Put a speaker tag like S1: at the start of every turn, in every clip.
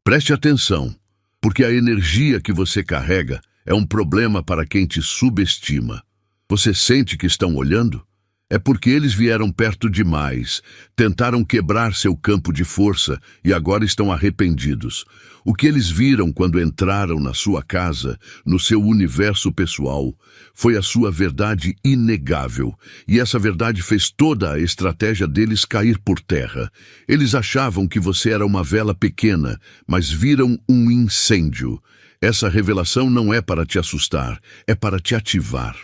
S1: Preste atenção, porque a energia que você carrega é um problema para quem te subestima. Você sente que estão olhando? É porque eles vieram perto demais, tentaram quebrar seu campo de força e agora estão arrependidos. O que eles viram quando entraram na sua casa, no seu universo pessoal, foi a sua verdade inegável. E essa verdade fez toda a estratégia deles cair por terra. Eles achavam que você era uma vela pequena, mas viram um incêndio. Essa revelação não é para te assustar, é para te ativar.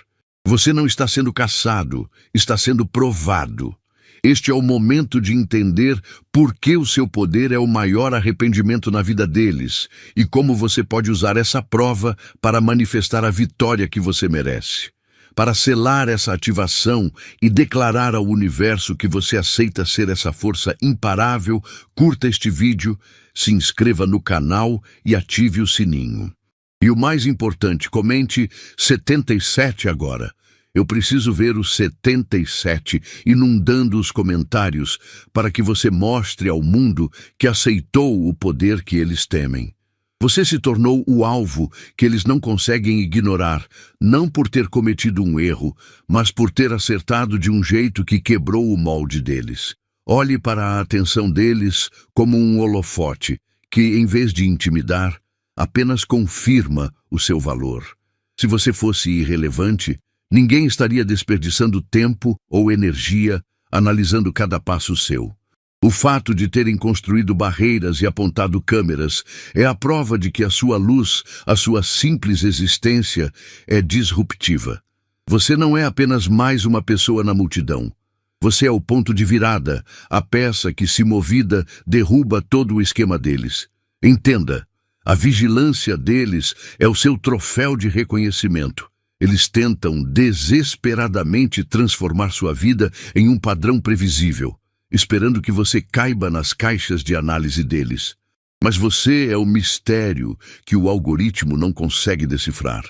S1: Você não está sendo caçado, está sendo provado. Este é o momento de entender por que o seu poder é o maior arrependimento na vida deles e como você pode usar essa prova para manifestar a vitória que você merece. Para selar essa ativação e declarar ao universo que você aceita ser essa força imparável, curta este vídeo, se inscreva no canal e ative o sininho. E o mais importante, comente 77 agora. Eu preciso ver os 77 inundando os comentários para que você mostre ao mundo que aceitou o poder que eles temem. Você se tornou o alvo que eles não conseguem ignorar, não por ter cometido um erro, mas por ter acertado de um jeito que quebrou o molde deles. Olhe para a atenção deles como um holofote que, em vez de intimidar, apenas confirma o seu valor. Se você fosse irrelevante, ninguém estaria desperdiçando tempo ou energia analisando cada passo seu. O fato de terem construído barreiras e apontado câmeras é a prova de que a sua luz, a sua simples existência, é disruptiva. Você não é apenas mais uma pessoa na multidão. Você é o ponto de virada, a peça que, se movida, derruba todo o esquema deles. Entenda. A vigilância deles é o seu troféu de reconhecimento. Eles tentam desesperadamente transformar sua vida em um padrão previsível, esperando que você caiba nas caixas de análise deles. Mas você é o mistério que o algoritmo não consegue decifrar.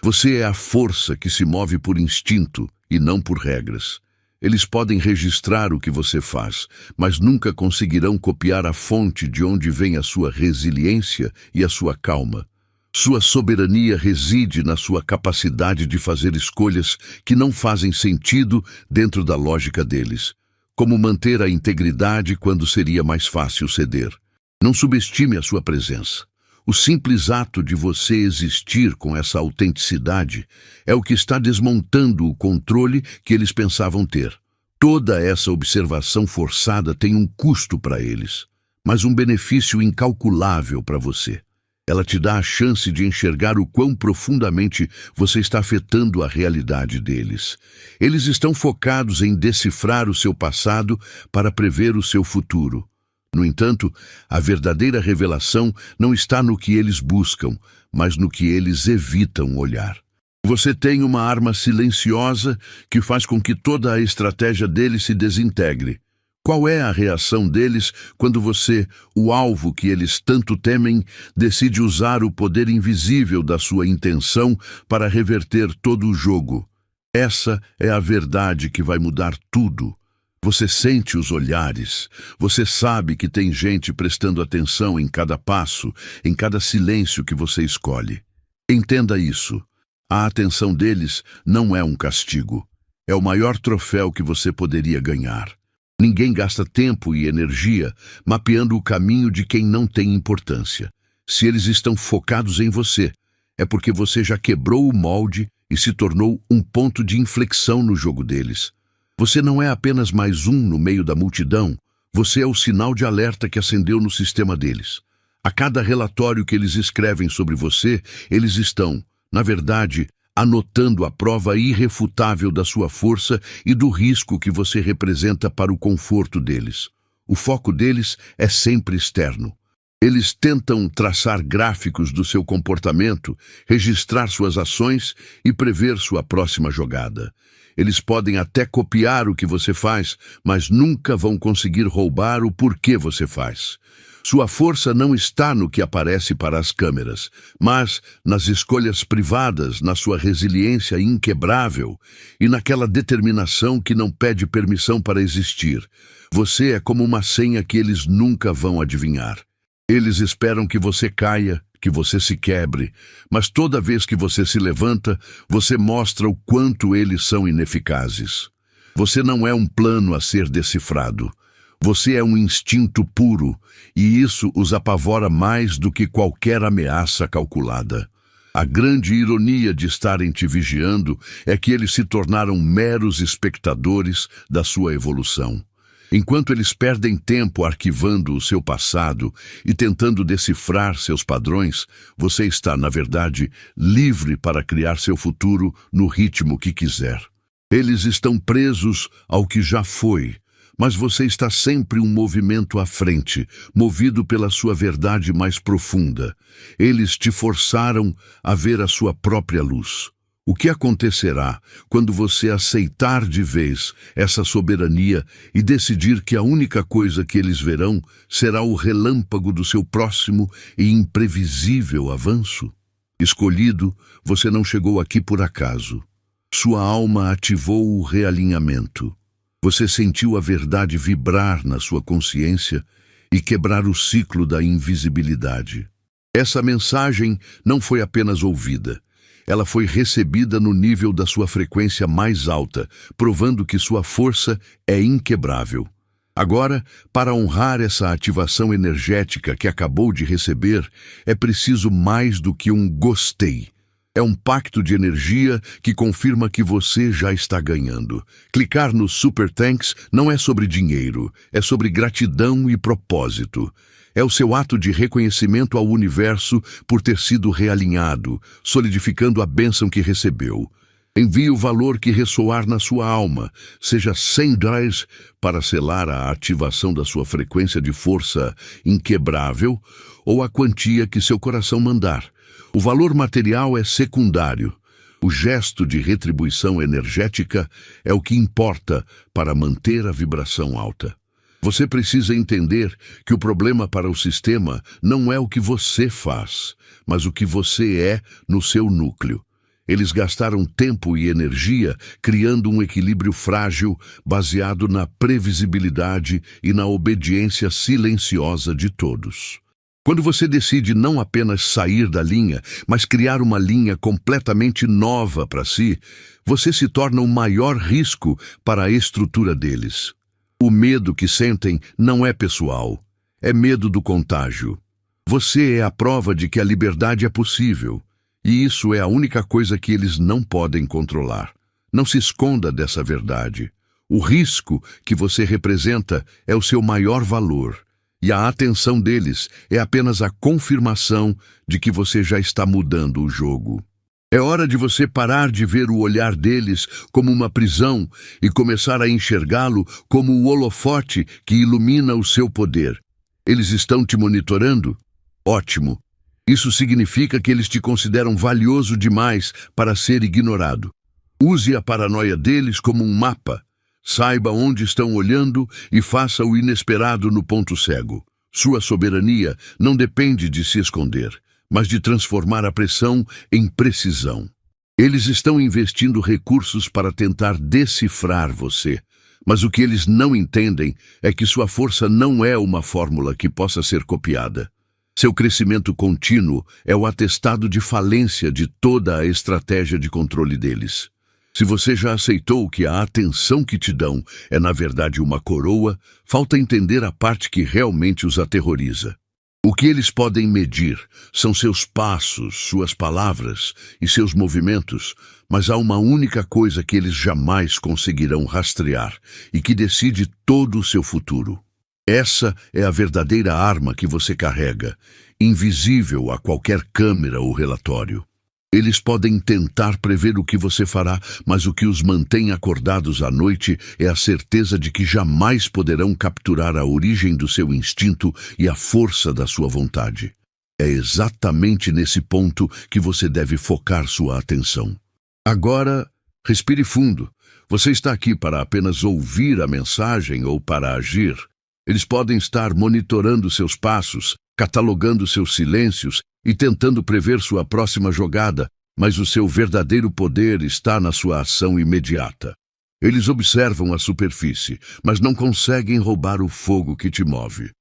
S1: Você é a força que se move por instinto e não por regras. Eles podem registrar o que você faz, mas nunca conseguirão copiar a fonte de onde vem a sua resiliência e a sua calma. Sua soberania reside na sua capacidade de fazer escolhas que não fazem sentido dentro da lógica deles, como manter a integridade quando seria mais fácil ceder. Não subestime a sua presença. O simples ato de você existir com essa autenticidade é o que está desmontando o controle que eles pensavam ter. Toda essa observação forçada tem um custo para eles, mas um benefício incalculável para você. Ela te dá a chance de enxergar o quão profundamente você está afetando a realidade deles. Eles estão focados em decifrar o seu passado para prever o seu futuro. No entanto, a verdadeira revelação não está no que eles buscam, mas no que eles evitam olhar. Você tem uma arma silenciosa que faz com que toda a estratégia deles se desintegre. Qual é a reação deles quando você, o alvo que eles tanto temem, decide usar o poder invisível da sua intenção para reverter todo o jogo? Essa é a verdade que vai mudar tudo. Você sente os olhares, você sabe que tem gente prestando atenção em cada passo, em cada silêncio que você escolhe. Entenda isso. A atenção deles não é um castigo. É o maior troféu que você poderia ganhar. Ninguém gasta tempo e energia mapeando o caminho de quem não tem importância. Se eles estão focados em você, é porque você já quebrou o molde e se tornou um ponto de inflexão no jogo deles. Você não é apenas mais um no meio da multidão, você é o sinal de alerta que acendeu no sistema deles. A cada relatório que eles escrevem sobre você, eles estão, na verdade, anotando a prova irrefutável da sua força e do risco que você representa para o conforto deles. O foco deles é sempre externo. Eles tentam traçar gráficos do seu comportamento, registrar suas ações e prever sua próxima jogada. Eles podem até copiar o que você faz, mas nunca vão conseguir roubar o porquê você faz. Sua força não está no que aparece para as câmeras, mas nas escolhas privadas, na sua resiliência inquebrável e naquela determinação que não pede permissão para existir. Você é como uma senha que eles nunca vão adivinhar. Eles esperam que você caia, que você se quebre, mas toda vez que você se levanta, você mostra o quanto eles são ineficazes. Você não é um plano a ser decifrado. Você é um instinto puro, e isso os apavora mais do que qualquer ameaça calculada. A grande ironia de estarem te vigiando é que eles se tornaram meros espectadores da sua evolução. Enquanto eles perdem tempo arquivando o seu passado e tentando decifrar seus padrões, você está, na verdade, livre para criar seu futuro no ritmo que quiser. Eles estão presos ao que já foi, mas você está sempre um movimento à frente, movido pela sua verdade mais profunda. Eles te forçaram a ver a sua própria luz. O que acontecerá quando você aceitar de vez essa soberania e decidir que a única coisa que eles verão será o relâmpago do seu próximo e imprevisível avanço? Escolhido, você não chegou aqui por acaso. Sua alma ativou o realinhamento. Você sentiu a verdade vibrar na sua consciência e quebrar o ciclo da invisibilidade. Essa mensagem não foi apenas ouvida. Ela foi recebida no nível da sua frequência mais alta, provando que sua força é inquebrável. Agora, para honrar essa ativação energética que acabou de receber, é preciso mais do que um gostei. É um pacto de energia que confirma que você já está ganhando. Clicar no Super Thanks não é sobre dinheiro, é sobre gratidão e propósito. É o seu ato de reconhecimento ao universo por ter sido realinhado, solidificando a bênção que recebeu. Envie o valor que ressoar na sua alma, seja $100 para selar a ativação da sua frequência de força inquebrável, ou a quantia que seu coração mandar. O valor material é secundário. O gesto de retribuição energética é o que importa para manter a vibração alta. Você precisa entender que o problema para o sistema não é o que você faz, mas o que você é no seu núcleo. Eles gastaram tempo e energia criando um equilíbrio frágil baseado na previsibilidade e na obediência silenciosa de todos. Quando você decide não apenas sair da linha, mas criar uma linha completamente nova para si, você se torna o maior risco para a estrutura deles. O medo que sentem não é pessoal, é medo do contágio. Você é a prova de que a liberdade é possível, e isso é a única coisa que eles não podem controlar. Não se esconda dessa verdade. O risco que você representa é o seu maior valor, e a atenção deles é apenas a confirmação de que você já está mudando o jogo. É hora de você parar de ver o olhar deles como uma prisão e começar a enxergá-lo como o holofote que ilumina o seu poder. Eles estão te monitorando? Ótimo. Isso significa que eles te consideram valioso demais para ser ignorado. Use a paranoia deles como um mapa. Saiba onde estão olhando e faça o inesperado no ponto cego. Sua soberania não depende de se esconder, mas de transformar a pressão em precisão. Eles estão investindo recursos para tentar decifrar você, mas o que eles não entendem é que sua força não é uma fórmula que possa ser copiada. Seu crescimento contínuo é o atestado de falência de toda a estratégia de controle deles. Se você já aceitou que a atenção que te dão é, na verdade, uma coroa, falta entender a parte que realmente os aterroriza. O que eles podem medir são seus passos, suas palavras e seus movimentos, mas há uma única coisa que eles jamais conseguirão rastrear e que decide todo o seu futuro. Essa é a verdadeira arma que você carrega, invisível a qualquer câmera ou relatório. Eles podem tentar prever o que você fará, mas o que os mantém acordados à noite é a certeza de que jamais poderão capturar a origem do seu instinto e a força da sua vontade. É exatamente nesse ponto que você deve focar sua atenção. Agora, respire fundo. Você está aqui para apenas ouvir a mensagem ou para agir? Eles podem estar monitorando seus passos, catalogando seus silêncios e tentando prever sua próxima jogada, mas o seu verdadeiro poder está na sua ação imediata. Eles observam a superfície, mas não conseguem roubar o fogo que te move.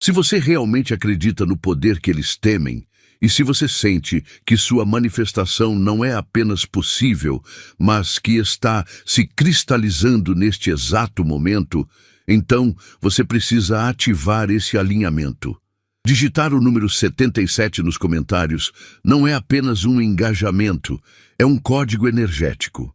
S1: Se você realmente acredita no poder que eles temem, e se você sente que sua manifestação não é apenas possível, mas que está se cristalizando neste exato momento, então você precisa ativar esse alinhamento. Digitar o número 77 nos comentários não é apenas um engajamento, é um código energético.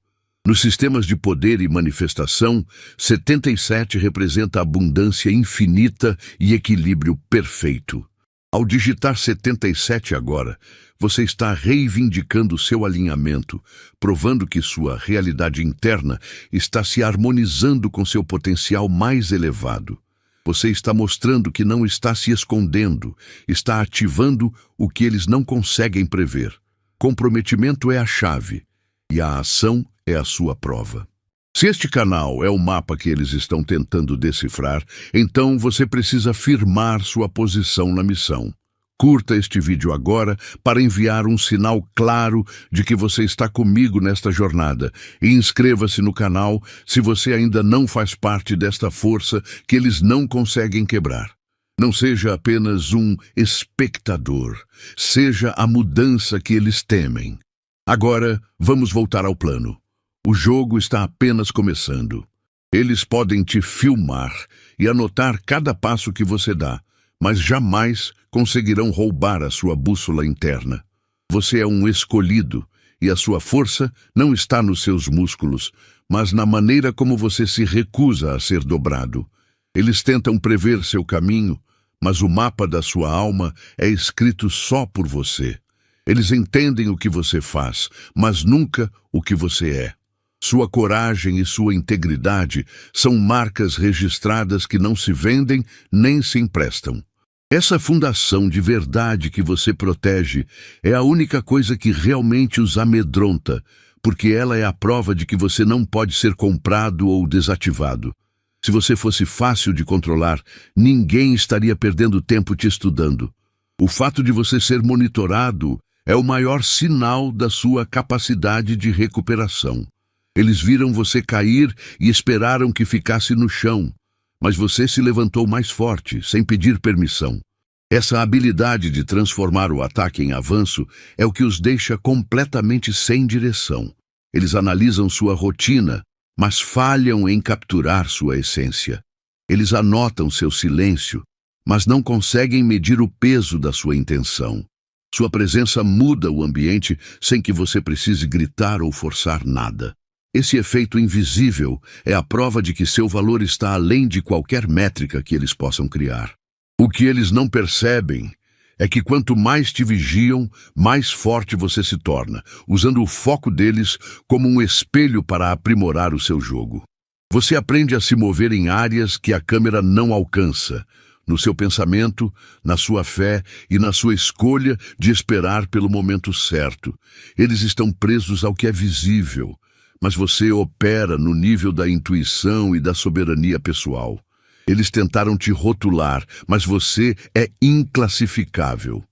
S1: Nos sistemas de poder e manifestação, 77 representa abundância infinita e equilíbrio perfeito. Ao digitar 77 agora, você está reivindicando seu alinhamento, provando que sua realidade interna está se harmonizando com seu potencial mais elevado. Você está mostrando que não está se escondendo, está ativando o que eles não conseguem prever. Comprometimento é a chave, e a ação é a sua prova. Se este canal é o mapa que eles estão tentando decifrar, então você precisa firmar sua posição na missão. Curta este vídeo agora para enviar um sinal claro de que você está comigo nesta jornada e inscreva-se no canal se você ainda não faz parte desta força que eles não conseguem quebrar. Não seja apenas um espectador, seja a mudança que eles temem. Agora, vamos voltar ao plano. O jogo está apenas começando. Eles podem te filmar e anotar cada passo que você dá, mas jamais conseguirão roubar a sua bússola interna. Você é um escolhido e a sua força não está nos seus músculos, mas na maneira como você se recusa a ser dobrado. Eles tentam prever seu caminho, mas o mapa da sua alma é escrito só por você. Eles entendem o que você faz, mas nunca o que você é. Sua coragem e sua integridade são marcas registradas que não se vendem nem se emprestam. Essa fundação de verdade que você protege é a única coisa que realmente os amedronta, porque ela é a prova de que você não pode ser comprado ou desativado. Se você fosse fácil de controlar, ninguém estaria perdendo tempo te estudando. O fato de você ser monitorado é o maior sinal da sua capacidade de recuperação. Eles viram você cair e esperaram que ficasse no chão, mas você se levantou mais forte, sem pedir permissão. Essa habilidade de transformar o ataque em avanço é o que os deixa completamente sem direção. Eles analisam sua rotina, mas falham em capturar sua essência. Eles anotam seu silêncio, mas não conseguem medir o peso da sua intenção. Sua presença muda o ambiente sem que você precise gritar ou forçar nada. Esse efeito invisível é a prova de que seu valor está além de qualquer métrica que eles possam criar. O que eles não percebem é que quanto mais te vigiam, mais forte você se torna, usando o foco deles como um espelho para aprimorar o seu jogo. Você aprende a se mover em áreas que a câmera não alcança, no seu pensamento, na sua fé e na sua escolha de esperar pelo momento certo. Eles estão presos ao que é visível, mas você opera no nível da intuição e da soberania pessoal. Eles tentaram te rotular, mas você é inclassificável.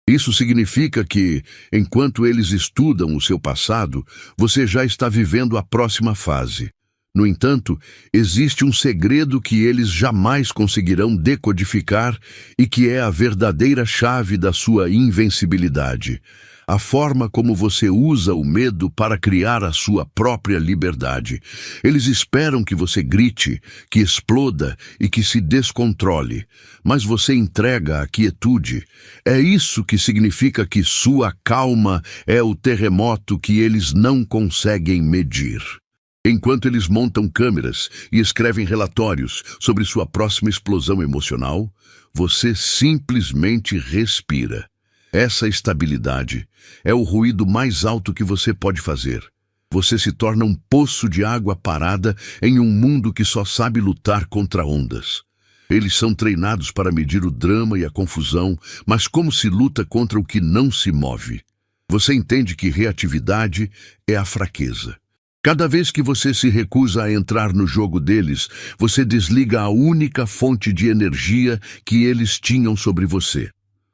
S1: Isso significa que, enquanto eles estudam o seu passado, você já está vivendo a próxima fase. No entanto, existe um segredo que eles jamais conseguirão decodificar e que é a verdadeira chave da sua invencibilidade. A forma como você usa o medo para criar a sua própria liberdade. Eles esperam que você grite, que exploda e que se descontrole, mas você entrega a quietude. É isso que significa que sua calma é o terremoto que eles não conseguem medir. Enquanto eles montam câmeras e escrevem relatórios sobre sua próxima explosão emocional, você simplesmente respira. Essa estabilidade é o ruído mais alto que você pode fazer. Você se torna um poço de água parada em um mundo que só sabe lutar contra ondas. Eles são treinados para medir o drama e a confusão, mas como se luta contra o que não se move? Você entende que reatividade é a fraqueza. Cada vez que você se recusa a entrar no jogo deles, você desliga a única fonte de energia que eles tinham sobre você.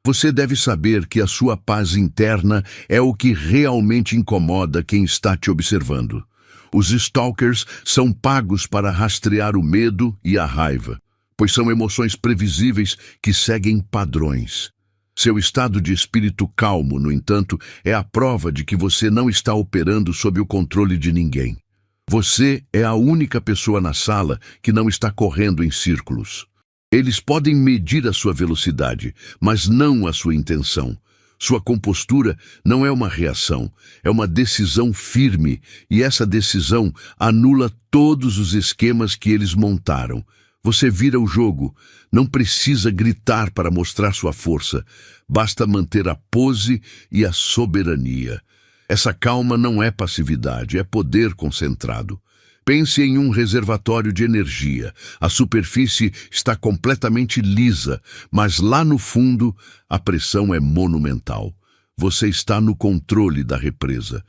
S1: Você deve saber que a sua paz interna é o que realmente incomoda quem está te observando. Os stalkers são pagos para rastrear o medo e a raiva. pois são emoções previsíveis que seguem padrões. Seu estado de espírito calmo, no entanto, é a prova de que você não está operando sob o controle de ninguém. Você é a única pessoa na sala que não está correndo em círculos. Eles podem medir a sua velocidade, mas não a sua intenção. Sua compostura não é uma reação, é uma decisão firme, e essa decisão anula todos os esquemas que eles montaram. Você vira o jogo, não precisa gritar para mostrar sua força, basta manter a pose e a soberania. Essa calma não é passividade, é poder concentrado. Pense em um reservatório de energia. A superfície está completamente lisa, mas lá no fundo a pressão é monumental. Você está no controle da represa.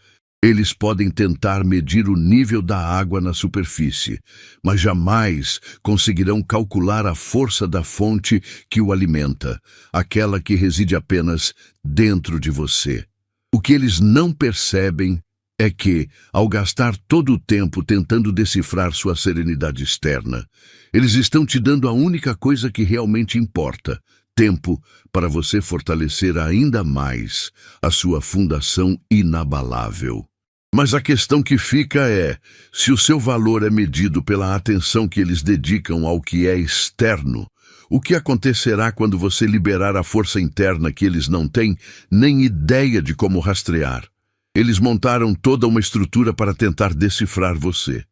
S1: Eles podem tentar medir o nível da água na superfície, mas jamais conseguirão calcular a força da fonte que o alimenta, aquela que reside apenas dentro de você. O que eles não percebem é que, ao gastar todo o tempo tentando decifrar sua serenidade externa, eles estão te dando a única coisa que realmente importa: tempo para você fortalecer ainda mais a sua fundação inabalável. Mas a questão que fica é, se o seu valor é medido pela atenção que eles dedicam ao que é externo, o que acontecerá quando você liberar a força interna que eles não têm nem ideia de como rastrear? Eles montaram toda uma estrutura para tentar decifrar você.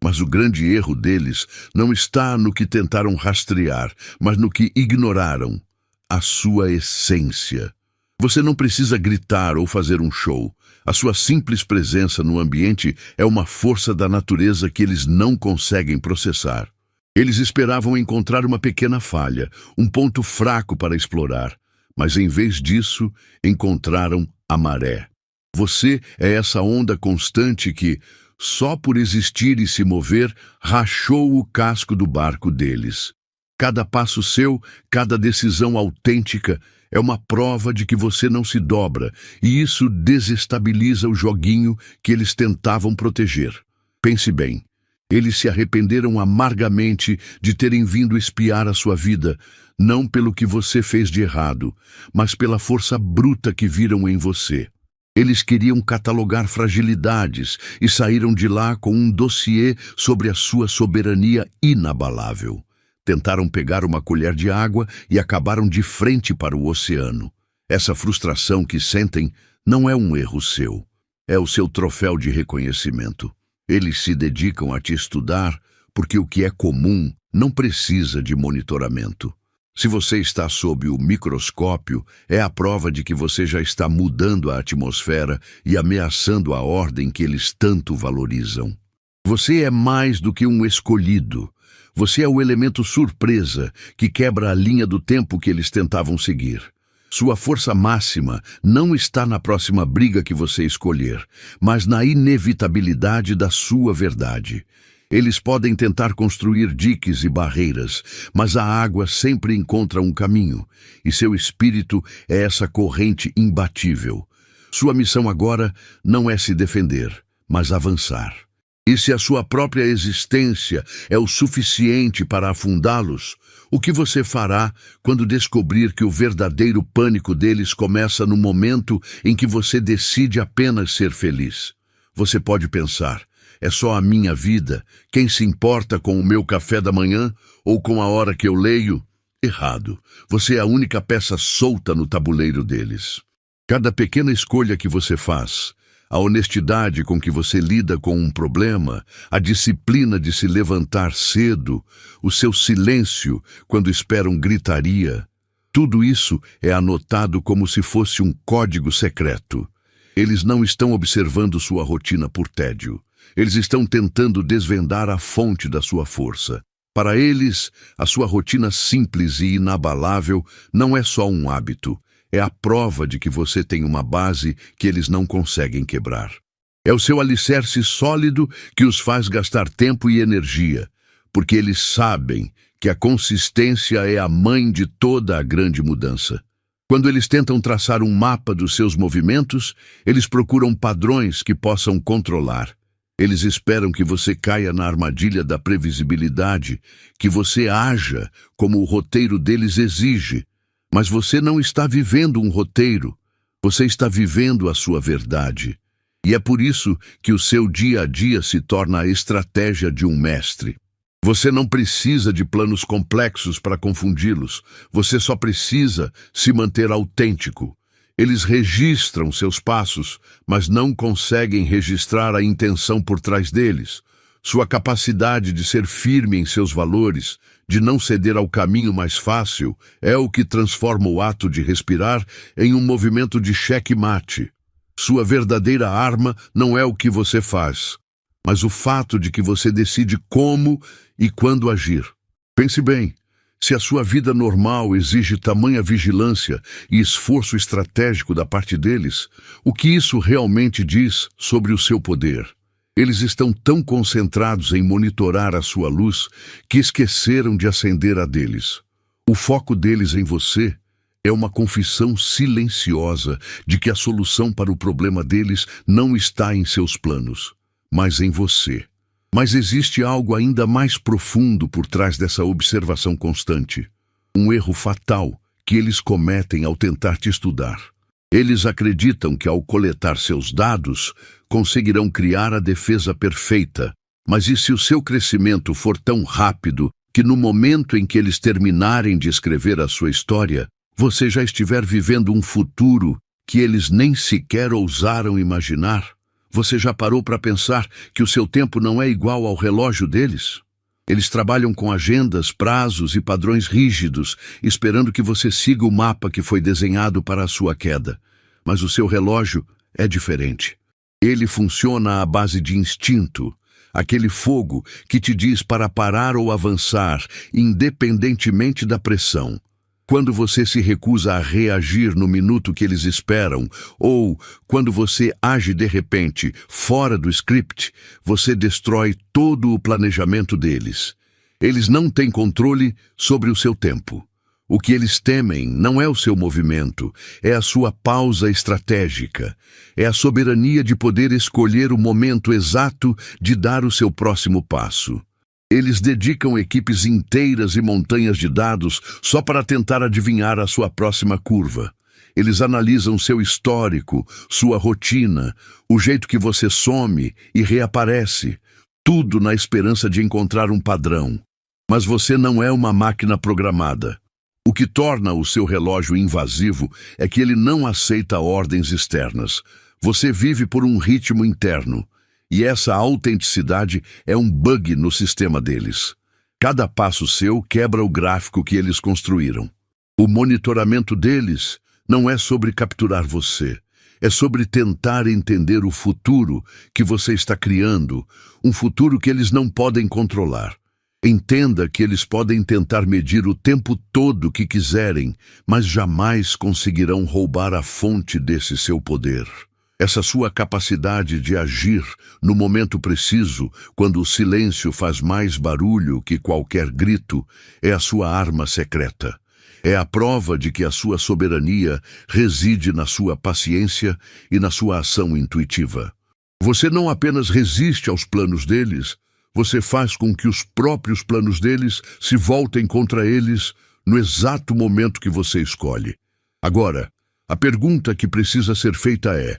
S1: Mas o grande erro deles não está no que tentaram rastrear, mas no que ignoraram: a sua essência. Você não precisa gritar ou fazer um show. A sua simples presença no ambiente é uma força da natureza que eles não conseguem processar. Eles esperavam encontrar uma pequena falha, um ponto fraco para explorar, mas em vez disso, encontraram a maré. Você é essa onda constante que, só por existir e se mover, rachou o casco do barco deles. Cada passo seu, cada decisão autêntica, é uma prova de que você não se dobra, e isso desestabiliza o joguinho que eles tentavam proteger. Pense bem, eles se arrependeram amargamente de terem vindo espiar a sua vida, não pelo que você fez de errado, mas pela força bruta que viram em você. Eles queriam catalogar fragilidades e saíram de lá com um dossiê sobre a sua soberania inabalável. Tentaram pegar uma colher de água e acabaram de frente para o oceano. Essa frustração que sentem não é um erro seu, é o seu troféu de reconhecimento. Eles se dedicam a te estudar porque o que é comum não precisa de monitoramento. Se você está sob o microscópio, é a prova de que você já está mudando a atmosfera e ameaçando a ordem que eles tanto valorizam. Você é mais do que um escolhido. Você é o elemento surpresa que quebra a linha do tempo que eles tentavam seguir. Sua força máxima não está na próxima briga que você escolher, mas na inevitabilidade da sua verdade. Eles podem tentar construir diques e barreiras, mas a água sempre encontra um caminho, e seu espírito é essa corrente imbatível. Sua missão agora não é se defender, mas avançar. E se a sua própria existência é o suficiente para afundá-los, o que você fará quando descobrir que o verdadeiro pânico deles começa no momento em que você decide apenas ser feliz? Você pode pensar: é só a minha vida, quem se importa com o meu café da manhã ou com a hora que eu leio? Errado. Você é a única peça solta no tabuleiro deles. Cada pequena escolha que você faz, a honestidade com que você lida com um problema, a disciplina de se levantar cedo, o seu silêncio quando esperam gritaria, tudo isso é anotado como se fosse um código secreto. Eles não estão observando sua rotina por tédio. Eles estão tentando desvendar a fonte da sua força. Para eles, a sua rotina simples e inabalável não é só um hábito. É a prova de que você tem uma base que eles não conseguem quebrar. É o seu alicerce sólido que os faz gastar tempo e energia, porque eles sabem que a consistência é a mãe de toda a grande mudança. Quando eles tentam traçar um mapa dos seus movimentos, eles procuram padrões que possam controlar. Eles esperam que você caia na armadilha da previsibilidade, que você haja como o roteiro deles exige. Mas você não está vivendo um roteiro, você está vivendo a sua verdade. E é por isso que o seu dia a dia se torna a estratégia de um mestre. Você não precisa de planos complexos para confundi-los, você só precisa se manter autêntico. Eles registram seus passos, mas não conseguem registrar a intenção por trás deles. Sua capacidade de ser firme em seus valores, de não ceder ao caminho mais fácil, é o que transforma o ato de respirar em um movimento de xeque-mate. Sua verdadeira arma não é o que você faz, mas o fato de que você decide como e quando agir. Pense bem. Se a sua vida normal exige tamanha vigilância e esforço estratégico da parte deles, o que isso realmente diz sobre o seu poder? Eles estão tão concentrados em monitorar a sua luz que esqueceram de acender a deles. O foco deles em você é uma confissão silenciosa de que a solução para o problema deles não está em seus planos, mas em você. Mas existe algo ainda mais profundo por trás dessa observação constante. Um erro fatal que eles cometem ao tentar te estudar. Eles acreditam que ao coletar seus dados, conseguirão criar a defesa perfeita. Mas e se o seu crescimento for tão rápido que no momento em que eles terminarem de escrever a sua história, você já estiver vivendo um futuro que eles nem sequer ousaram imaginar? Você já parou para pensar que o seu tempo não é igual ao relógio deles? Eles trabalham com agendas, prazos e padrões rígidos, esperando que você siga o mapa que foi desenhado para a sua queda. Mas o seu relógio é diferente. Ele funciona à base de instinto, aquele fogo que te diz para parar ou avançar, independentemente da pressão. Quando você se recusa a reagir no minuto que eles esperam, ou quando você age de repente, fora do script, você destrói todo o planejamento deles. Eles não têm controle sobre o seu tempo. O que eles temem não é o seu movimento, é a sua pausa estratégica. É a soberania de poder escolher o momento exato de dar o seu próximo passo. Eles dedicam equipes inteiras e montanhas de dados só para tentar adivinhar a sua próxima curva. Eles analisam seu histórico, sua rotina, o jeito que você some e reaparece, tudo na esperança de encontrar um padrão. Mas você não é uma máquina programada. O que torna o seu relógio invasivo é que ele não aceita ordens externas. Você vive por um ritmo interno. E essa autenticidade é um bug no sistema deles. Cada passo seu quebra o gráfico que eles construíram. O monitoramento deles não é sobre capturar você, é sobre tentar entender o futuro que você está criando, um futuro que eles não podem controlar. Entenda que eles podem tentar medir o tempo todo que quiserem, mas jamais conseguirão roubar a fonte desse seu poder. Essa sua capacidade de agir no momento preciso, quando o silêncio faz mais barulho que qualquer grito, é a sua arma secreta. É a prova de que a sua soberania reside na sua paciência e na sua ação intuitiva. Você não apenas resiste aos planos deles, você faz com que os próprios planos deles se voltem contra eles no exato momento que você escolhe. Agora, a pergunta que precisa ser feita é: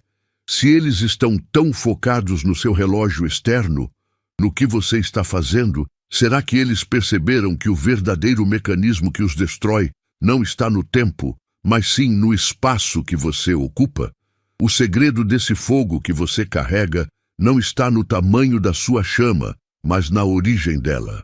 S1: se eles estão tão focados no seu relógio externo, no que você está fazendo, será que eles perceberam que o verdadeiro mecanismo que os destrói não está no tempo, mas sim no espaço que você ocupa? O segredo desse fogo que você carrega não está no tamanho da sua chama, mas na origem dela.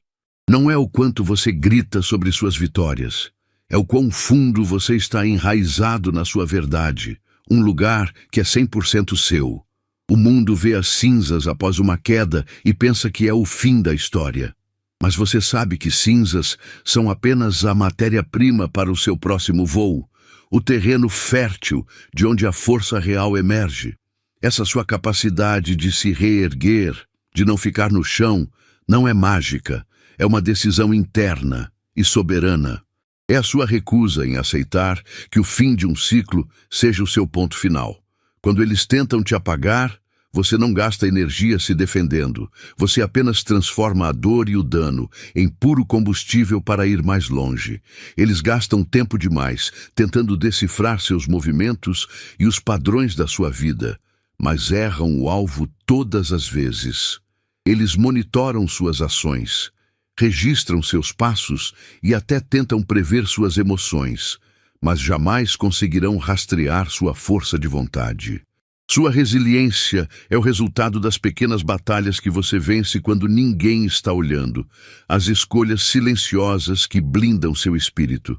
S1: Não é o quanto você grita sobre suas vitórias, é o quão fundo você está enraizado na sua verdade. Um lugar que é 100% seu. O mundo vê as cinzas após uma queda e pensa que é o fim da história. Mas você sabe que cinzas são apenas a matéria-prima para o seu próximo voo, o terreno fértil de onde a força real emerge. Essa sua capacidade de se reerguer, de não ficar no chão, não é mágica, é uma decisão interna e soberana. É a sua recusa em aceitar que o fim de um ciclo seja o seu ponto final. Quando eles tentam te apagar, Você não gasta energia se defendendo. Você apenas transforma a dor e o dano em puro combustível para ir mais longe. Eles gastam tempo demais tentando decifrar seus movimentos e os padrões da sua vida, mas erram o alvo todas as vezes. Eles monitoram suas ações, registram seus passos e até tentam prever suas emoções, mas jamais conseguirão rastrear sua força de vontade. Sua resiliência é o resultado das pequenas batalhas que você vence quando ninguém está olhando, as escolhas silenciosas que blindam seu espírito.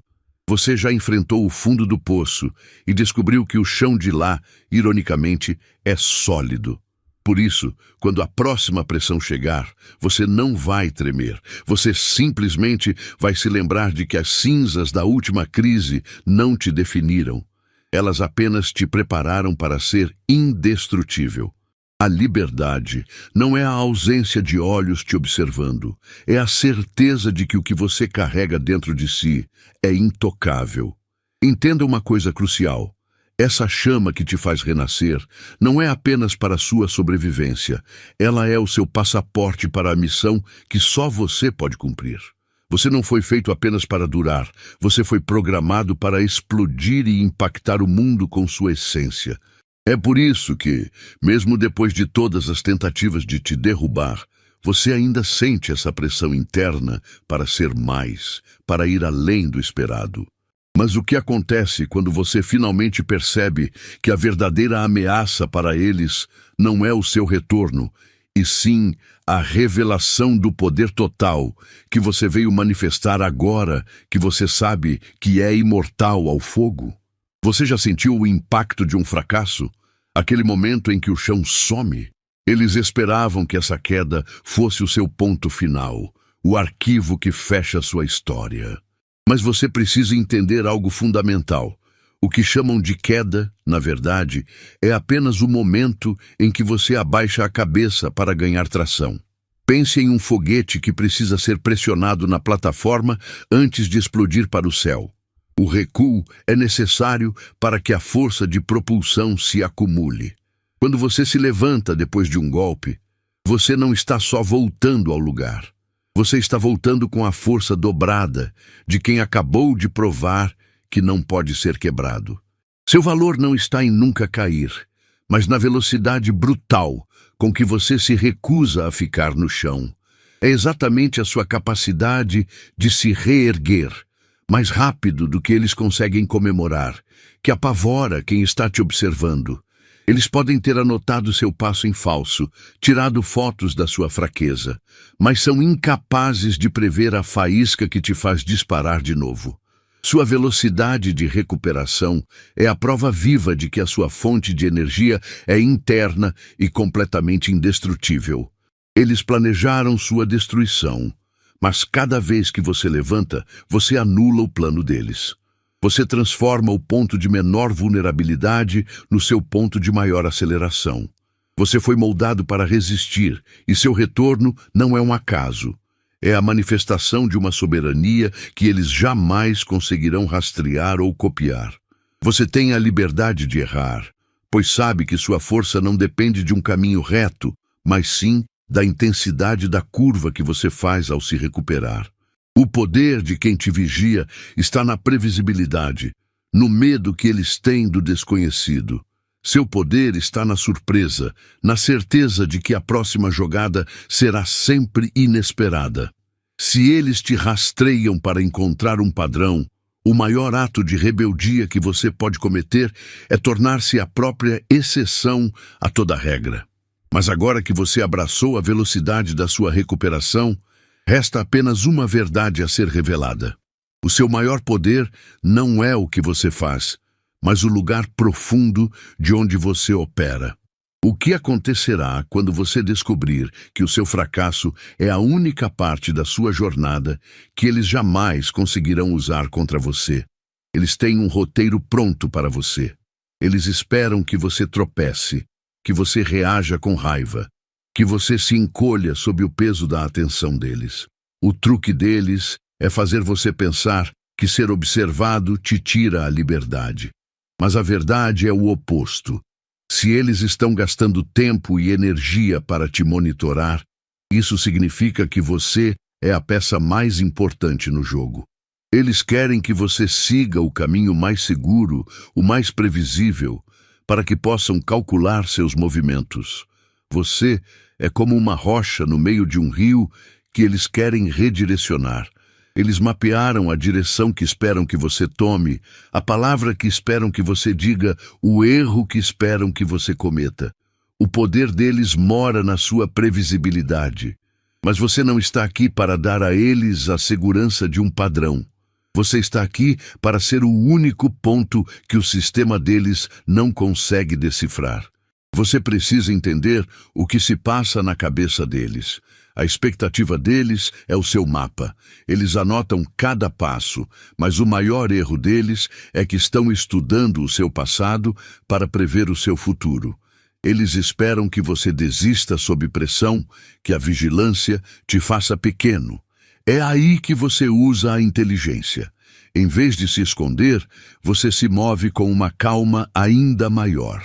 S1: Você já enfrentou o fundo do poço e descobriu que o chão de lá, ironicamente, é sólido. Por isso, quando a próxima pressão chegar, você não vai tremer. Você simplesmente vai se lembrar de que as cinzas da última crise não te definiram. Elas apenas te prepararam para ser indestrutível. A liberdade não é a ausência de olhos te observando, é a certeza de que o que você carrega dentro de si é intocável. Entenda uma coisa crucial. Essa chama que te faz renascer não é apenas para a sua sobrevivência, ela é o seu passaporte para a missão que só você pode cumprir. Você não foi feito apenas para durar, você foi programado para explodir e impactar o mundo com sua essência. É por isso que, mesmo depois de todas as tentativas de te derrubar, você ainda sente essa pressão interna para ser mais, para ir além do esperado. Mas o que acontece quando você finalmente percebe que a verdadeira ameaça para eles não é o seu retorno, e sim a revelação do poder total que você veio manifestar agora que você sabe que é imortal ao fogo? Você já sentiu o impacto de um fracasso? Aquele momento em que o chão some? Eles esperavam que essa queda fosse o seu ponto final, o arquivo que fecha sua história. Mas você precisa entender algo fundamental. O que chamam de queda, na verdade, é apenas o momento em que você abaixa a cabeça para ganhar tração. Pense em um foguete que precisa ser pressionado na plataforma antes de explodir para o céu. O recuo é necessário para que a força de propulsão se acumule. Quando você se levanta depois de um golpe, você não está só voltando ao lugar. Você está voltando com a força dobrada de quem acabou de provar que não pode ser quebrado. Seu valor não está em nunca cair, mas na velocidade brutal com que você se recusa a ficar no chão. É exatamente a sua capacidade de se reerguer, mais rápido do que eles conseguem comemorar, que apavora quem está te observando. Eles podem ter anotado seu passo em falso, tirado fotos da sua fraqueza, mas são incapazes de prever a faísca que te faz disparar de novo. Sua velocidade de recuperação é a prova viva de que a sua fonte de energia é interna e completamente indestrutível. Eles planejaram sua destruição, mas cada vez que você levanta, você anula o plano deles. Você transforma o ponto de menor vulnerabilidade no seu ponto de maior aceleração. Você foi moldado para resistir, e seu retorno não é um acaso. É a manifestação de uma soberania que eles jamais conseguirão rastrear ou copiar. Você tem a liberdade de errar, pois sabe que sua força não depende de um caminho reto, mas sim da intensidade da curva que você faz ao se recuperar. O poder de quem te vigia está na previsibilidade, no medo que eles têm do desconhecido. Seu poder está na surpresa, na certeza de que a próxima jogada será sempre inesperada. Se eles te rastreiam para encontrar um padrão, o maior ato de rebeldia que você pode cometer é tornar-se a própria exceção a toda regra. Mas agora que você abraçou a velocidade da sua recuperação, resta apenas uma verdade a ser revelada. O seu maior poder não é o que você faz, mas o lugar profundo de onde você opera. O que acontecerá quando você descobrir que o seu fracasso é a única parte da sua jornada que eles jamais conseguirão usar contra você? Eles têm um roteiro pronto para você. Eles esperam que você tropece, que você reaja com raiva, que você se encolha sob o peso da atenção deles. O truque deles é fazer você pensar que ser observado te tira a liberdade. Mas a verdade é o oposto. Se eles estão gastando tempo e energia para te monitorar, isso significa que você é a peça mais importante no jogo. Eles querem que você siga o caminho mais seguro, o mais previsível, para que possam calcular seus movimentos. Você é como uma rocha no meio de um rio que eles querem redirecionar. Eles mapearam a direção que esperam que você tome, a palavra que esperam que você diga, o erro que esperam que você cometa. O poder deles mora na sua previsibilidade. Mas você não está aqui para dar a eles a segurança de um padrão. Você está aqui para ser o único ponto que o sistema deles não consegue decifrar. Você precisa entender o que se passa na cabeça deles. A expectativa deles é o seu mapa. Eles anotam cada passo, mas o maior erro deles é que estão estudando o seu passado para prever o seu futuro. Eles esperam que você desista sob pressão, que a vigilância te faça pequeno. É aí que você usa a inteligência. Em vez de se esconder, você se move com uma calma ainda maior.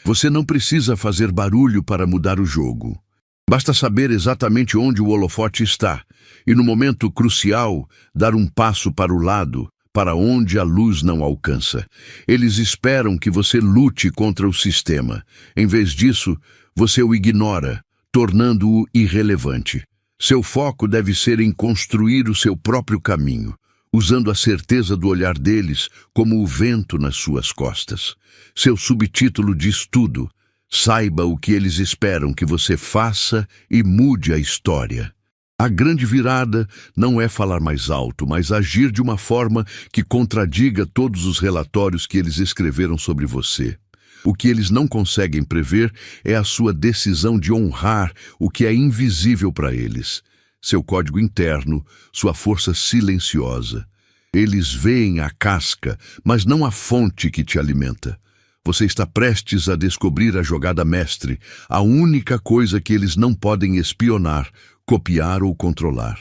S1: Você não precisa fazer barulho para mudar o jogo. Basta saber exatamente onde o holofote está e, no momento crucial, dar um passo para o lado, para onde a luz não alcança. Eles esperam que você lute contra o sistema. Em vez disso, você o ignora, tornando-o irrelevante. Seu foco deve ser em construir o seu próprio caminho, usando a certeza do olhar deles como o vento nas suas costas. Seu subtítulo diz tudo. Saiba o que eles esperam que você faça e mude a história. A grande virada não é falar mais alto, mas agir de uma forma que contradiga todos os relatórios que eles escreveram sobre você. O que eles não conseguem prever é a sua decisão de honrar o que é invisível para eles. Seu código interno, sua força silenciosa. Eles veem a casca, mas não a fonte que te alimenta. Você está prestes a descobrir a jogada mestre, a única coisa que eles não podem espionar, copiar ou controlar.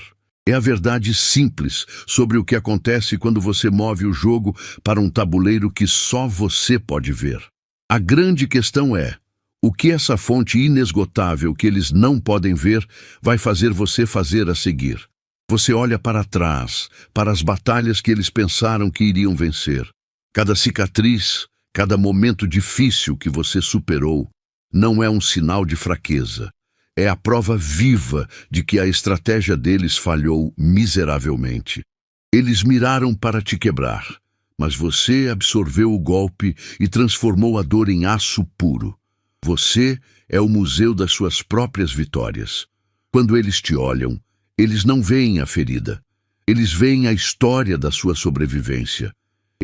S1: É a verdade simples sobre o que acontece quando você move o jogo para um tabuleiro que só você pode ver. A grande questão é, o que essa fonte inesgotável que eles não podem ver vai fazer você fazer a seguir? Você olha para trás, para as batalhas que eles pensaram que iriam vencer. Cada cicatriz, cada momento difícil que você superou, não é um sinal de fraqueza. É a prova viva de que a estratégia deles falhou miseravelmente. Eles miraram para te quebrar, mas você absorveu o golpe e transformou a dor em aço puro. Você é o museu das suas próprias vitórias. Quando eles te olham, eles não veem a ferida. Eles veem a história da sua sobrevivência.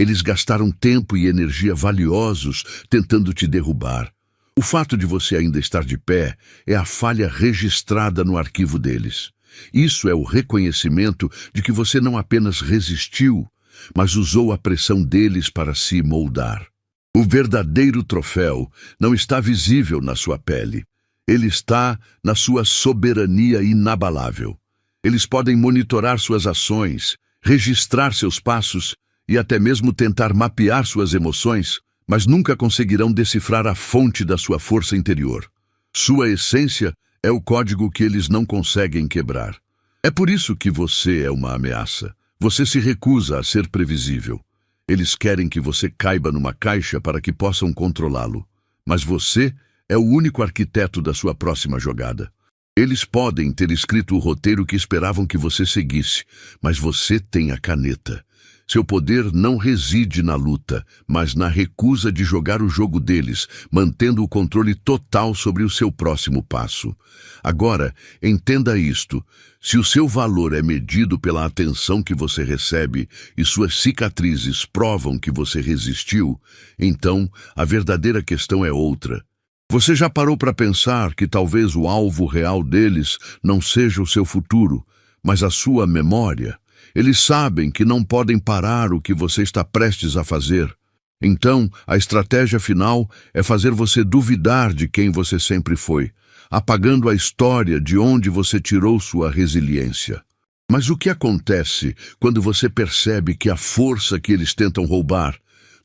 S1: Eles gastaram tempo e energia valiosos tentando te derrubar. O fato de você ainda estar de pé é a falha registrada no arquivo deles. Isso é o reconhecimento de que você não apenas resistiu, mas usou a pressão deles para se moldar. O verdadeiro troféu não está visível na sua pele. Ele está na sua soberania inabalável. Eles podem monitorar suas ações, registrar seus passos e até mesmo tentar mapear suas emoções, mas nunca conseguirão decifrar a fonte da sua força interior. Sua essência é o código que eles não conseguem quebrar. É por isso que você é uma ameaça. Você se recusa a ser previsível. Eles querem que você caiba numa caixa para que possam controlá-lo. Mas você é o único arquiteto da sua próxima jogada. Eles podem ter escrito o roteiro que esperavam que você seguisse, mas você tem a caneta. Seu poder não reside na luta, mas na recusa de jogar o jogo deles, mantendo o controle total sobre o seu próximo passo. Agora, entenda isto. Se o seu valor é medido pela atenção que você recebe e suas cicatrizes provam que você resistiu, então a verdadeira questão é outra. Você já parou para pensar que talvez o alvo real deles não seja o seu futuro, mas a sua memória? Eles sabem que não podem parar o que você está prestes a fazer. Então, a estratégia final é fazer você duvidar de quem você sempre foi, apagando a história de onde você tirou sua resiliência. Mas o que acontece quando você percebe que a força que eles tentam roubar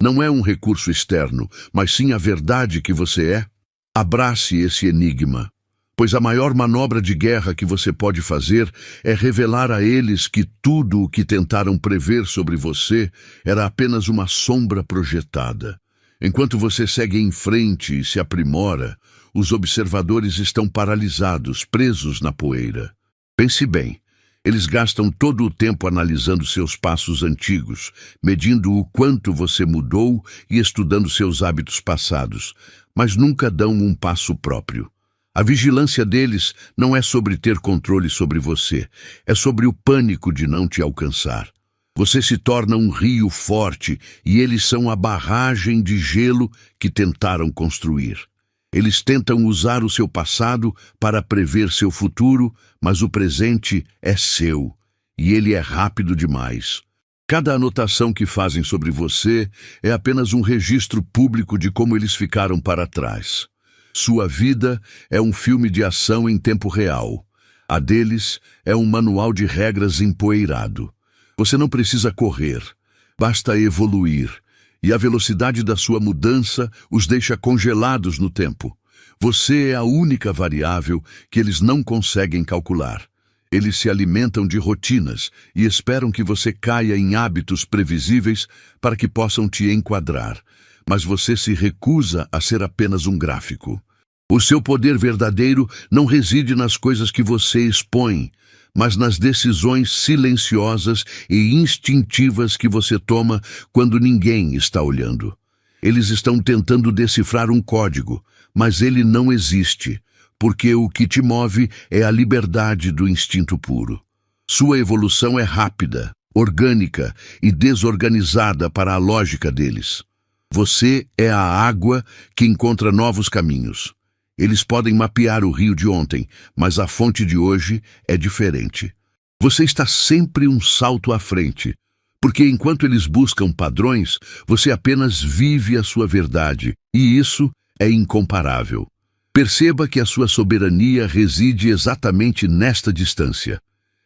S1: Não é um recurso externo, mas sim a verdade que você é. Abrace esse enigma, pois a maior manobra de guerra que você pode fazer é revelar a eles que tudo o que tentaram prever sobre você era apenas uma sombra projetada. Enquanto você segue em frente e se aprimora, os observadores estão paralisados, presos na poeira. Pense bem, eles gastam todo o tempo analisando seus passos antigos, medindo o quanto você mudou e estudando seus hábitos passados, mas nunca dão um passo próprio. A vigilância deles não é sobre ter controle sobre você, é sobre o pânico de não te alcançar. Você se torna um rio forte e eles são a barragem de gelo que tentaram construir. Eles tentam usar o seu passado para prever seu futuro, mas o presente é seu, e ele é rápido demais. Cada anotação que fazem sobre você é apenas um registro público de como eles ficaram para trás. Sua vida é um filme de ação em tempo real. A deles é um manual de regras empoeirado. Você não precisa correr, basta evoluir. E a velocidade da sua mudança os deixa congelados no tempo. Você é a única variável que eles não conseguem calcular. Eles se alimentam de rotinas e esperam que você caia em hábitos previsíveis para que possam te enquadrar. Mas você se recusa a ser apenas um gráfico. O seu poder verdadeiro não reside nas coisas que você expõe, mas nas decisões silenciosas e instintivas que você toma quando ninguém está olhando. Eles estão tentando decifrar um código, mas ele não existe, porque o que te move é a liberdade do instinto puro. Sua evolução é rápida, orgânica e desorganizada para a lógica deles. Você é a água que encontra novos caminhos. Eles podem mapear o rio de ontem, mas a fonte de hoje é diferente. Você está sempre um salto à frente, porque enquanto eles buscam padrões, você apenas vive a sua verdade, e isso é incomparável. Perceba que a sua soberania reside exatamente nesta distância.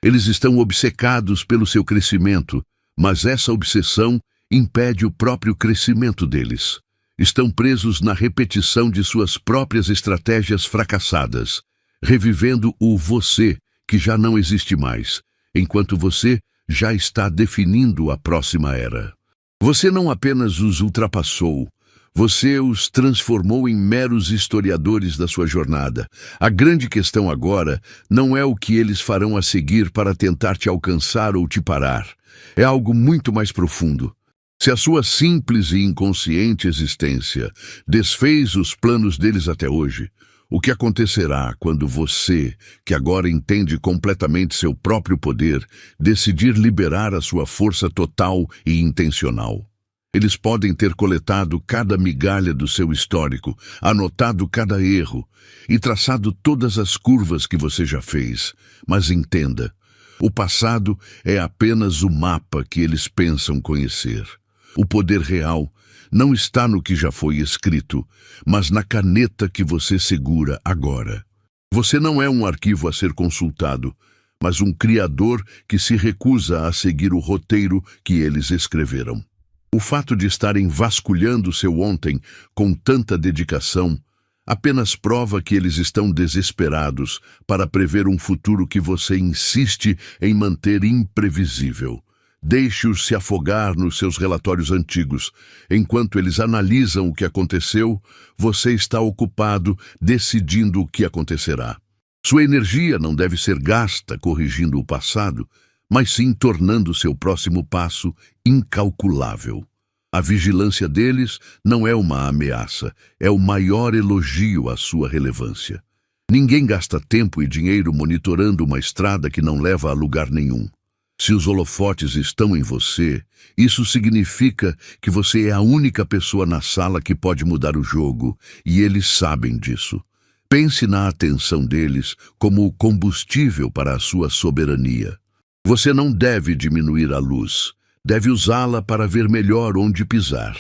S1: Eles estão obcecados pelo seu crescimento, mas essa obsessão impede o próprio crescimento deles. Estão presos na repetição de suas próprias estratégias fracassadas, revivendo o você que já não existe mais, enquanto você já está definindo a próxima era. Você não apenas os ultrapassou, você os transformou em meros historiadores da sua jornada. A grande questão agora não é o que eles farão a seguir para tentar te alcançar ou te parar. É algo muito mais profundo. Se a sua simples e inconsciente existência desfez os planos deles até hoje, o que acontecerá quando você, que agora entende completamente seu próprio poder, decidir liberar a sua força total e intencional? Eles podem ter coletado cada migalha do seu histórico, anotado cada erro e traçado todas as curvas que você já fez, mas entenda, o passado é apenas o mapa que eles pensam conhecer. O poder real não está no que já foi escrito, mas na caneta que você segura agora. Você não é um arquivo a ser consultado, mas um criador que se recusa a seguir o roteiro que eles escreveram. O fato de estarem vasculhando seu ontem com tanta dedicação apenas prova que eles estão desesperados para prever um futuro que você insiste em manter imprevisível. Deixe-os se afogar nos seus relatórios antigos. Enquanto eles analisam o que aconteceu, você está ocupado decidindo o que acontecerá. Sua energia não deve ser gasta corrigindo o passado, mas sim tornando seu próximo passo incalculável. A vigilância deles não é uma ameaça, é o maior elogio à sua relevância. Ninguém gasta tempo e dinheiro monitorando uma estrada que não leva a lugar nenhum. Se os holofotes estão em você, isso significa que você é a única pessoa na sala que pode mudar o jogo, e eles sabem disso. Pense na atenção deles como o combustível para a sua soberania. Você não deve diminuir a luz, deve usá-la para ver melhor onde pisar.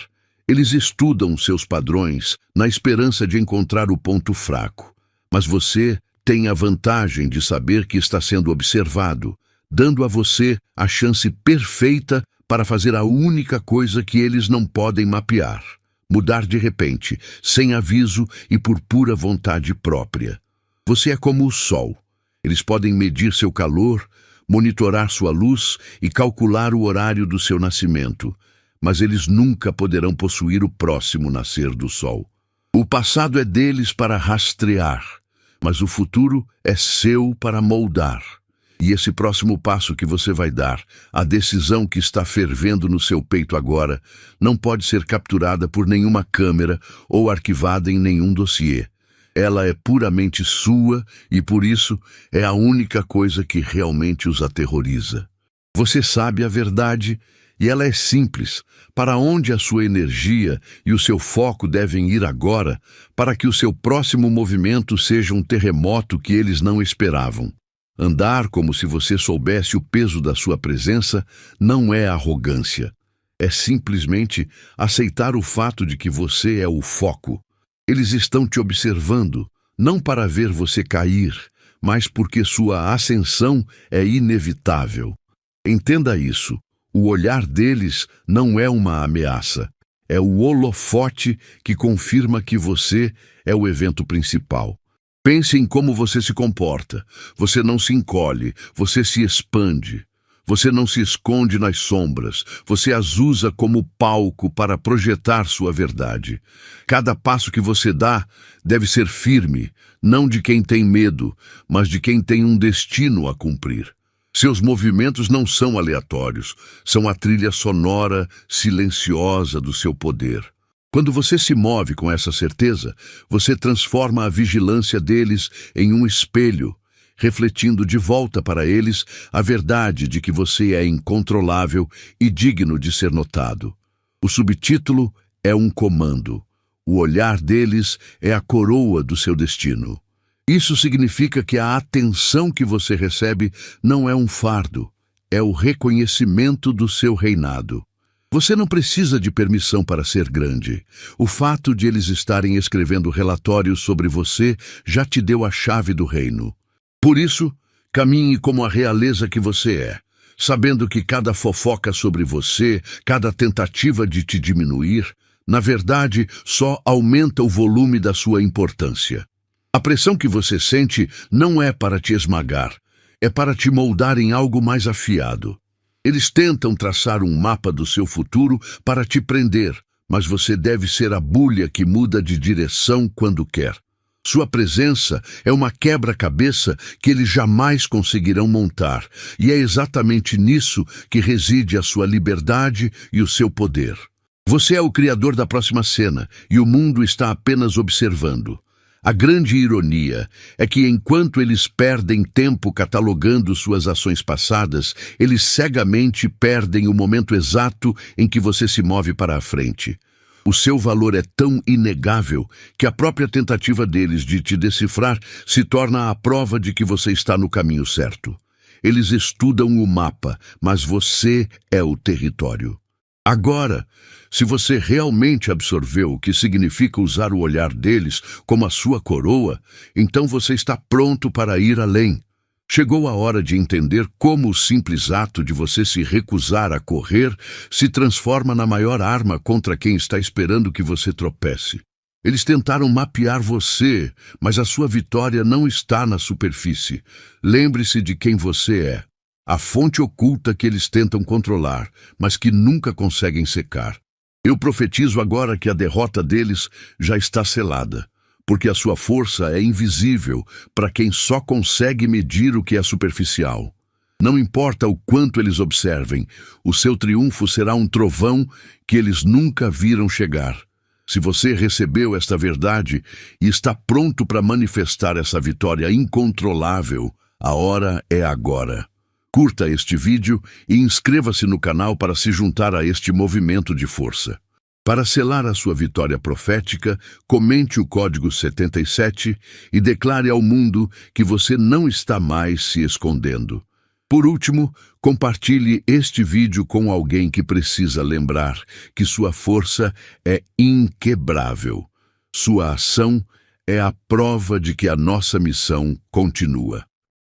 S1: Eles estudam seus padrões na esperança de encontrar o ponto fraco, mas você tem a vantagem de saber que está sendo observado, dando a você a chance perfeita para fazer a única coisa que eles não podem mapear: mudar de repente, sem aviso e por pura vontade própria. Você é como o sol. Eles podem medir seu calor, monitorar sua luz e calcular o horário do seu nascimento, mas eles nunca poderão possuir o próximo nascer do sol. O passado é deles para rastrear, mas o futuro é seu para moldar. E esse próximo passo que você vai dar, a decisão que está fervendo no seu peito agora, não pode ser capturada por nenhuma câmera ou arquivada em nenhum dossiê. Ela é puramente sua e, por isso, é a única coisa que realmente os aterroriza. Você sabe a verdade e ela é simples: para onde a sua energia e o seu foco devem ir agora, para que o seu próximo movimento seja um terremoto que eles não esperavam. Andar como se você soubesse o peso da sua presença não é arrogância. É simplesmente aceitar o fato de que você é o foco. Eles estão te observando, não para ver você cair, mas porque sua ascensão é inevitável. Entenda isso. O olhar deles não é uma ameaça. É o holofote que confirma que você é o evento principal. Pense em como você se comporta. Você não se encolhe, você se expande. Você não se esconde nas sombras, você as usa como palco para projetar sua verdade. Cada passo que você dá deve ser firme, não de quem tem medo, mas de quem tem um destino a cumprir. Seus movimentos não são aleatórios, são a trilha sonora, silenciosa do seu poder. Quando você se move com essa certeza, você transforma a vigilância deles em um espelho, refletindo de volta para eles a verdade de que você é incontrolável e digno de ser notado. O subtítulo é um comando. O olhar deles é a coroa do seu destino. Isso significa que a atenção que você recebe não é um fardo, é o reconhecimento do seu reinado. Você não precisa de permissão para ser grande. O fato de eles estarem escrevendo relatórios sobre você já te deu a chave do reino. Por isso, caminhe como a realeza que você é, sabendo que cada fofoca sobre você, cada tentativa de te diminuir, na verdade, só aumenta o volume da sua importância. A pressão que você sente não é para te esmagar, é para te moldar em algo mais afiado. Eles tentam traçar um mapa do seu futuro para te prender, mas você deve ser a bulha que muda de direção quando quer. Sua presença é uma quebra-cabeça que eles jamais conseguirão montar, e é exatamente nisso que reside a sua liberdade e o seu poder. Você é o criador da próxima cena, e o mundo está apenas observando. A grande ironia é que, enquanto eles perdem tempo catalogando suas ações passadas, eles cegamente perdem o momento exato em que você se move para a frente. O seu valor é tão inegável que a própria tentativa deles de te decifrar se torna a prova de que você está no caminho certo. Eles estudam o mapa, mas você é o território. Agora, se você realmente absorveu o que significa usar o olhar deles como a sua coroa, então você está pronto para ir além. Chegou a hora de entender como o simples ato de você se recusar a correr se transforma na maior arma contra quem está esperando que você tropece. Eles tentaram mapear você, mas a sua vitória não está na superfície. Lembre-se de quem você é. A fonte oculta que eles tentam controlar, mas que nunca conseguem secar. Eu profetizo agora que a derrota deles já está selada, porque a sua força é invisível para quem só consegue medir o que é superficial. Não importa o quanto eles observem, o seu triunfo será um trovão que eles nunca viram chegar. Se você recebeu esta verdade e está pronto para manifestar essa vitória incontrolável, a hora é agora. Curta este vídeo e inscreva-se no canal para se juntar a este movimento de força. Para selar a sua vitória profética, comente o código 77 e declare ao mundo que você não está mais se escondendo. Por último, compartilhe este vídeo com alguém que precisa lembrar que sua força é inquebrável. Sua ação é a prova de que a nossa missão continua.